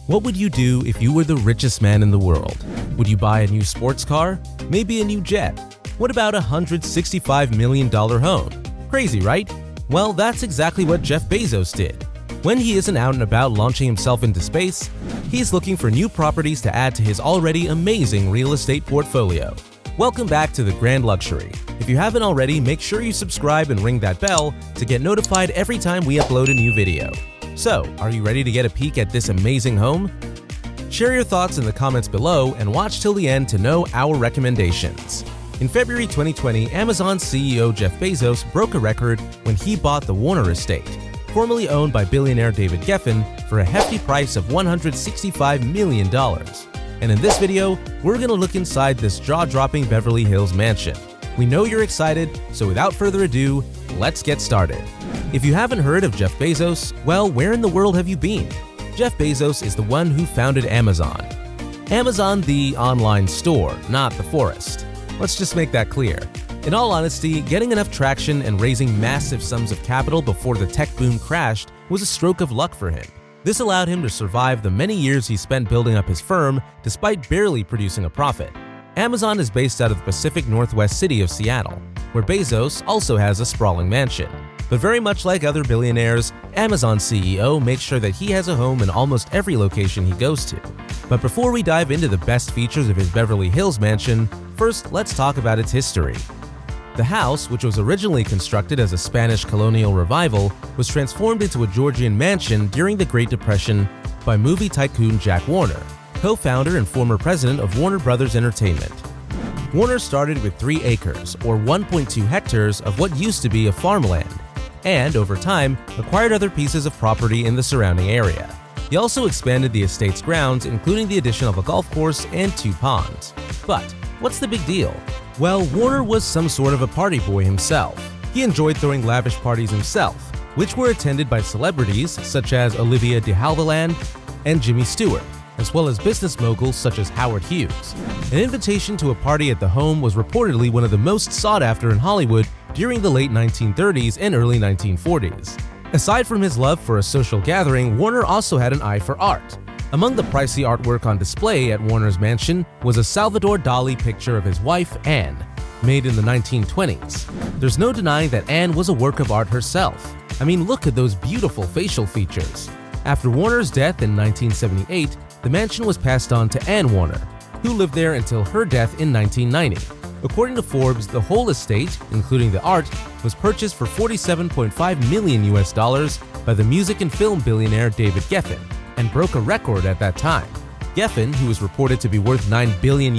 What would you do if you were the richest man in the world? Would you buy a new sports car? Maybe a new jet? What about a $165 million home? Crazy, right? Well, that's exactly what Jeff Bezos did. When he isn't out and about launching himself into space, he's looking for new properties to add to his already amazing real estate portfolio. Welcome back to The Grand Luxury. If you haven't already, make sure you subscribe and ring that bell to get notified every time we upload a new video. So, are you ready to get a peek at this amazing home? Share your thoughts in the comments below and watch till the end to know our recommendations. In February 2020, Amazon CEO Jeff Bezos broke a record when he bought the Warner estate, formerly owned by billionaire David Geffen, for a hefty price of $165 million. And in this video, we're going to look inside this jaw-dropping Beverly Hills mansion. We know you're excited, so without further ado, let's get started. If you haven't heard of Jeff Bezos, well, where in the world have you been? Jeff Bezos is the one who founded Amazon. Amazon, the online store, not the forest. Let's just make that clear. In all honesty, getting enough traction and raising massive sums of capital before the tech boom crashed was a stroke of luck for him. This allowed him to survive the many years he spent building up his firm despite barely producing a profit. Amazon is based out of the Pacific Northwest city of Seattle, where Bezos also has a sprawling mansion. But very much like other billionaires, Amazon CEO makes sure that he has a home in almost every location he goes to. But before we dive into the best features of his Beverly Hills mansion, first let's talk about its history. The house, which was originally constructed as a Spanish colonial revival, was transformed into a Georgian mansion during the Great Depression by movie tycoon Jack Warner, co-founder and former president of Warner Brothers Entertainment. Warner started with 3 acres, or 1.2 hectares, of what used to be a farmland, and over time acquired other pieces of property in the surrounding area. He also expanded the estate's grounds, including the addition of a golf course and 2 ponds. But what's the big deal? Well, Warner was some sort of a party boy himself. He enjoyed throwing lavish parties himself, which were attended by celebrities such as Olivia de Havilland and Jimmy Stewart, as well as business moguls such as Howard Hughes. An invitation to a party at the home was reportedly one of the most sought after in Hollywood during the late 1930s and early 1940s. Aside from his love for a social gathering, Warner also had an eye for art. Among the pricey artwork on display at Warner's mansion was a Salvador Dali picture of his wife, Anne, made in the 1920s. There's no denying that Anne was a work of art herself. I mean, look at those beautiful facial features. After Warner's death in 1978, the mansion was passed on to Anne Warner, who lived there until her death in 1990. According to Forbes, the whole estate, including the art, was purchased for $47.5 million by the music and film billionaire David Geffen, and broke a record at that time. Geffen, who is reported to be worth $9 billion,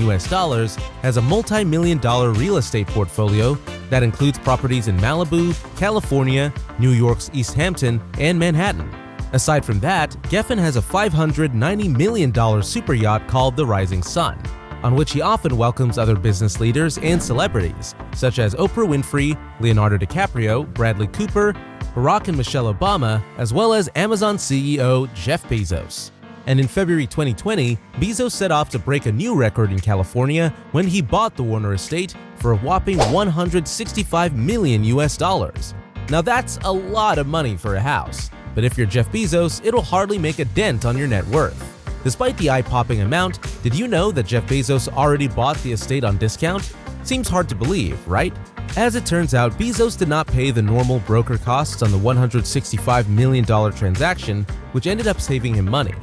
has a multi-million-dollar real estate portfolio that includes properties in Malibu, California, New York's East Hampton, and Manhattan. Aside from that, Geffen has a $590 million super yacht called the Rising Sun, on which he often welcomes other business leaders and celebrities, such as Oprah Winfrey, Leonardo DiCaprio, Bradley Cooper, Barack and Michelle Obama, as well as Amazon CEO Jeff Bezos. And in February 2020, Bezos set off to break a new record in California when he bought the Warner estate for a whopping $165 million. Now that's a lot of money for a house, but if you're Jeff Bezos, it'll hardly make a dent on your net worth. Despite the eye-popping amount, did you know that Jeff Bezos already bought the estate on discount? Seems hard to believe, right? As it turns out, Bezos did not pay the normal broker costs on the $165 million transaction, which ended up saving him money.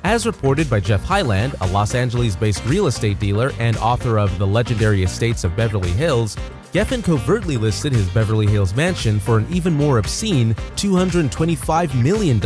As reported by Jeff Highland, a Los Angeles-based real estate dealer and author of The Legendary Estates of Beverly Hills, Geffen covertly listed his Beverly Hills mansion for an even more obscene $225 million,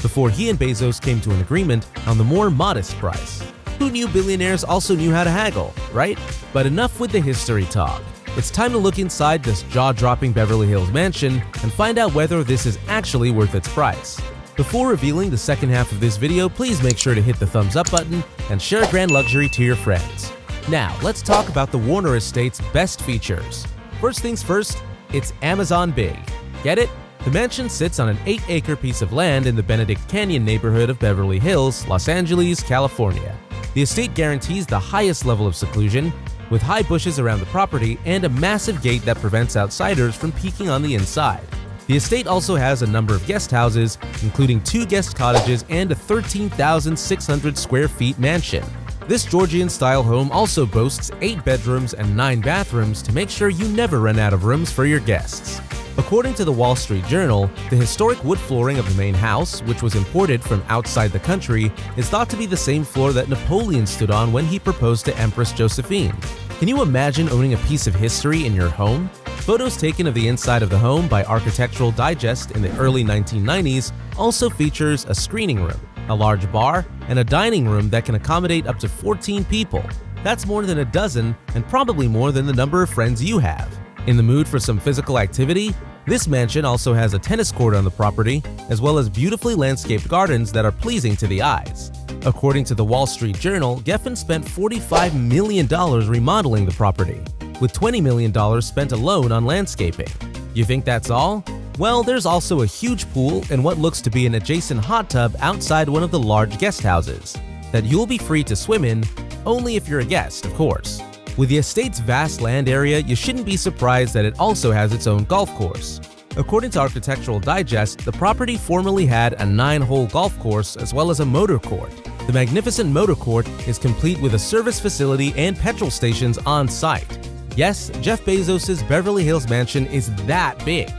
before he and Bezos came to an agreement on the more modest price. Who knew billionaires also knew how to haggle, right? But enough with the history talk. It's time to look inside this jaw-dropping Beverly Hills mansion and find out whether this is actually worth its price. Before revealing the second half of this video, please make sure to hit the thumbs up button and share Grand Luxury to your friends. Now, let's talk about the Warner estate's best features. First things first, it's Amazon big. Get it? The mansion sits on an 8-acre piece of land in the Benedict Canyon neighborhood of Beverly Hills, Los Angeles, California. The estate guarantees the highest level of seclusion, with high bushes around the property and a massive gate that prevents outsiders from peeking on the inside. The estate also has a number of guest houses, including 2 guest cottages and a 13,600 square feet mansion. This Georgian-style home also boasts 8 bedrooms and 9 bathrooms to make sure you never run out of rooms for your guests. According to the Wall Street Journal, the historic wood flooring of the main house, which was imported from outside the country, is thought to be the same floor that Napoleon stood on when he proposed to Empress Josephine. Can you imagine owning a piece of history in your home? Photos taken of the inside of the home by Architectural Digest in the early 1990s also features a screening room, a large bar, and a dining room that can accommodate up to 14 people. That's more than a dozen and probably more than the number of friends you have. In the mood for some physical activity? This mansion also has a tennis court on the property, as well as beautifully landscaped gardens that are pleasing to the eyes. According to the Wall Street Journal, Geffen spent $45 million remodeling the property, with $20 million spent alone on landscaping. You think that's all? Well, there's also a huge pool and what looks to be an adjacent hot tub outside one of the large guest houses that you'll be free to swim in, only if you're a guest, of course. With the estate's vast land area, you shouldn't be surprised that it also has its own golf course. According to Architectural Digest, the property formerly had a 9-hole golf course as well as a motor court. The magnificent motor court is complete with a service facility and petrol stations on site. Yes, Jeff Bezos' Beverly Hills mansion is that big.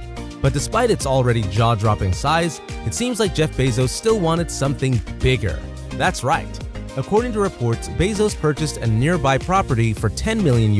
But despite its already jaw-dropping size, it seems like Jeff Bezos still wanted something bigger. That's right. According to reports, Bezos purchased a nearby property for $10 million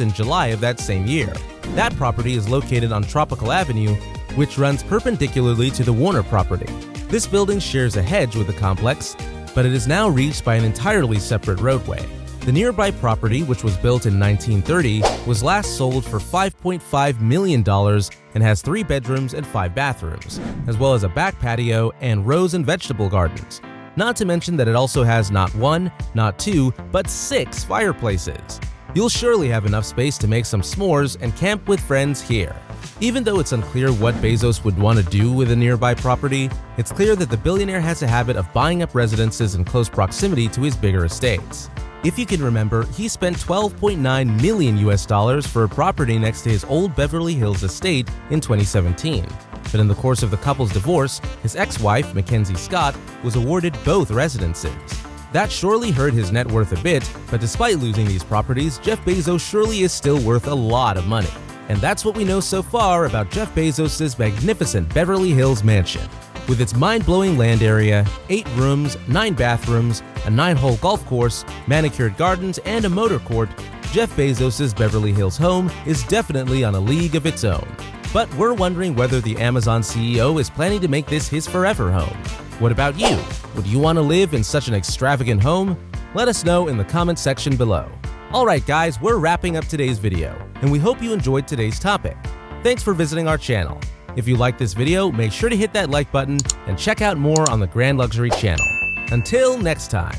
in July of that same year. That property is located on Tropical Avenue, which runs perpendicularly to the Warner property. This building shares a hedge with the complex, but it is now reached by an entirely separate roadway. The nearby property, which was built in 1930, was last sold for $5.5 million and has 3 bedrooms and 5 bathrooms, as well as a back patio and rose and vegetable gardens. Not to mention that it also has not 1, not 2, but 6 fireplaces. You'll surely have enough space to make some s'mores and camp with friends here. Even though it's unclear what Bezos would want to do with a nearby property, it's clear that the billionaire has a habit of buying up residences in close proximity to his bigger estates. If you can remember, he spent $12.9 million for a property next to his old Beverly Hills estate in 2017. But in the course of the couple's divorce, his ex-wife, Mackenzie Scott, was awarded both residences. That surely hurt his net worth a bit, but despite losing these properties, Jeff Bezos surely is still worth a lot of money. And that's what we know so far about Jeff Bezos' magnificent Beverly Hills mansion. With its mind-blowing land area, 8 rooms, 9 bathrooms, a 9-hole golf course, manicured gardens, and a motor court, Jeff Bezos' Beverly Hills home is definitely on a league of its own. But we're wondering whether the Amazon CEO is planning to make this his forever home. What about you? Would you want to live in such an extravagant home? Let us know in the comment section below. Alright guys, we're wrapping up today's video, and we hope you enjoyed today's topic. Thanks for visiting our channel. If you liked this video, make sure to hit that like button and check out more on the Grand Luxury channel. Until next time.